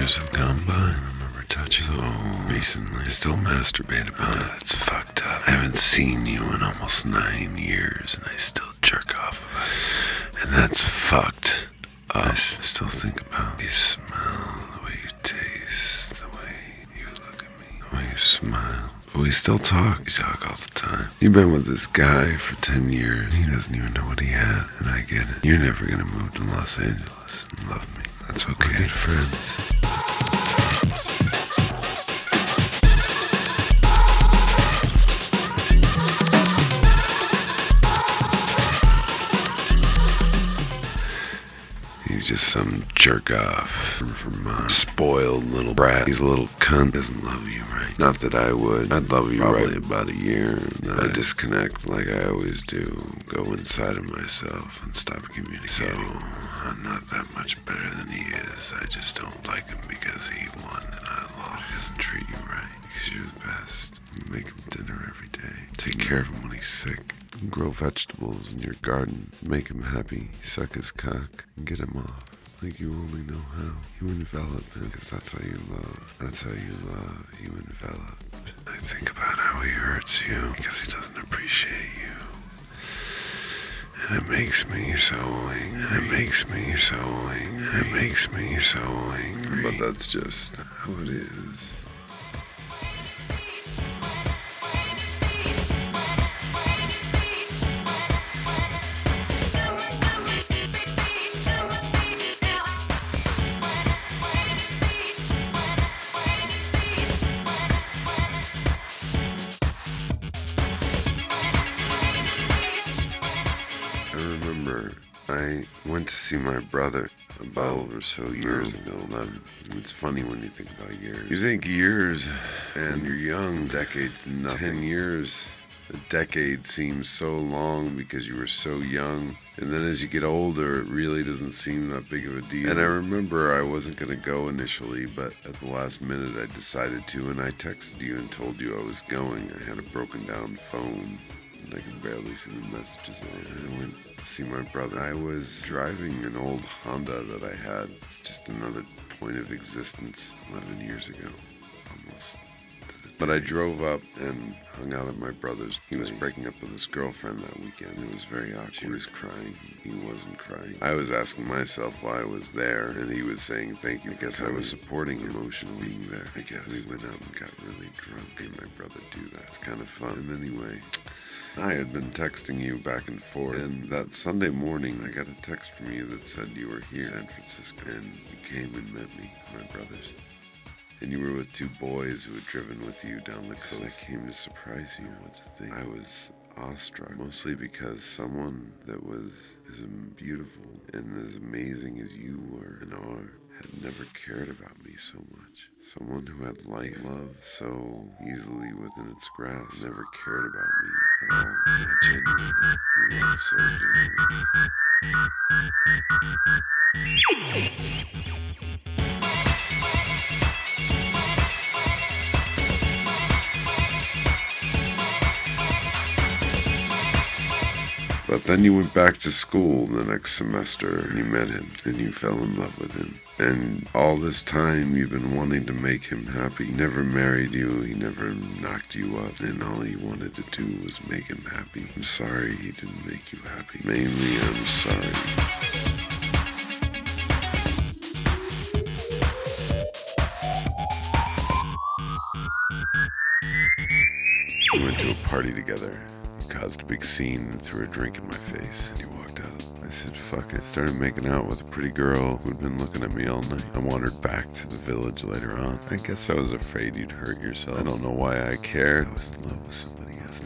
years have gone by. I remember touching so recently. I still masturbate about it. That's fucked up. I haven't seen you in almost 9 years, and I still jerk off about it. And that's fucked up. I still think about you smell, the way you taste, the way you look at me, the way you smile. But we still talk. We talk all the time. You've been with this guy for 10 years. He doesn't even know what he had, and I get it. You're never gonna move to Los Angeles and love me. That's okay. We're good friends. He's just some jerk off from a spoiled little brat. He's a little cunt. Doesn't love you right. Not that I would. I'd love you probably about a year. And then I disconnect like I always do. Go inside of myself and stop communicating. So I'm not that much better than he is. I just don't like him because he won and I lost. He doesn't treat you right because you're the best. You make him dinner every day. Take care of him when he's sick. Grow vegetables in your garden, make him happy, suck his cock, and get him off. Like you only know how. You envelop him, because that's how you love. That's how you love. You envelop. I think about how he hurts you, because he doesn't appreciate you. And it makes me so angry. And it makes me so angry. And it makes me so angry. But that's just how it is. I went to see my brother about 12 or so years ago, 11. It's funny when you think about years. You think years, and you're young, decades, nothing. 10 years, a decade seems so long because you were so young. And then as you get older, it really doesn't seem that big of a deal. And I remember I wasn't going to go initially, but at the last minute I decided to, and I texted you and told you I was going. I had a broken down phone. I could barely see the messages. I went to see my brother. I was driving an old Honda that I had. It's just another point of existence 11 years ago, almost. But I drove up and hung out at my brother's. He was breaking up with his girlfriend that weekend. It was very awkward. She was crying. He wasn't crying. I was asking myself why I was there, and he was saying thank you. I guess I was supporting emotionally being there. I guess we went out and got really drunk, and my brother do that. It's kind of fun. And anyway, I had been texting you back and forth, and that Sunday morning I got a text from you that said you were here in San Francisco, and you came and met me, my brothers. And you were with 2 boys who had driven with you down the coast. So I came to surprise you. What to think? I was awestruck, mostly because someone that was as beautiful and as amazing as you were and are had never cared about me so much. Someone who had life, love so easily within its grasp, never cared about me at all. Not genuinely. You were so genuine. But then you went back to school the next semester, and you met him, and you fell in love with him. And all this time, you've been wanting to make him happy. He never married you, he never knocked you up, and all you wanted to do was make him happy. I'm sorry he didn't make you happy. Mainly, I'm sorry. We went to a party together. Caused a big scene and threw a drink in my face, and you walked out. I said, fuck it. Started making out with a pretty girl who'd been looking at me all night. I wandered back to the village later on. I guess I was afraid you'd hurt yourself. I don't know why I cared. I was in love with somebody else.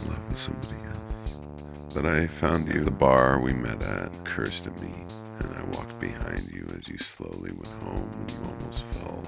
But I found you at the bar we met at, cursed at me, and I walked behind you as you slowly went home, and you almost fell.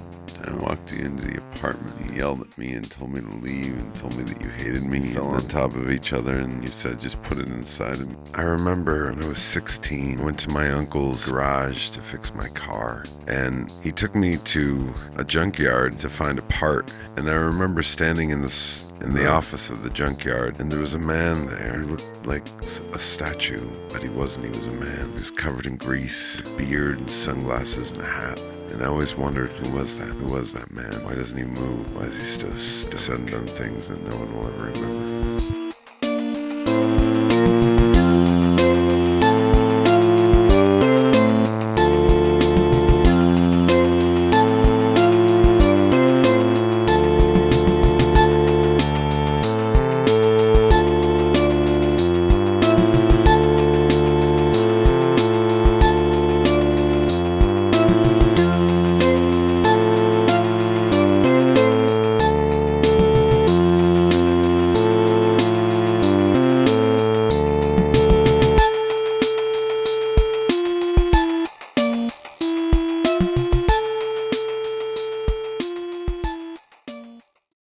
I walked you into the apartment. You yelled at me and told me to leave and told me that you hated me. We fell on top of each other and you said just put it inside of me. I remember when I was 16, I went to my uncle's garage to fix my car, and he took me to a junkyard to find a part. And I remember standing in the office of the junkyard, and there was a man there. He looked like a statue, but he wasn't. He was a man. He was covered in grease, beard and sunglasses and a hat. And I always wondered, who was that? Who was that man? Why doesn't he move? Why is he still said and done things that no one will ever remember?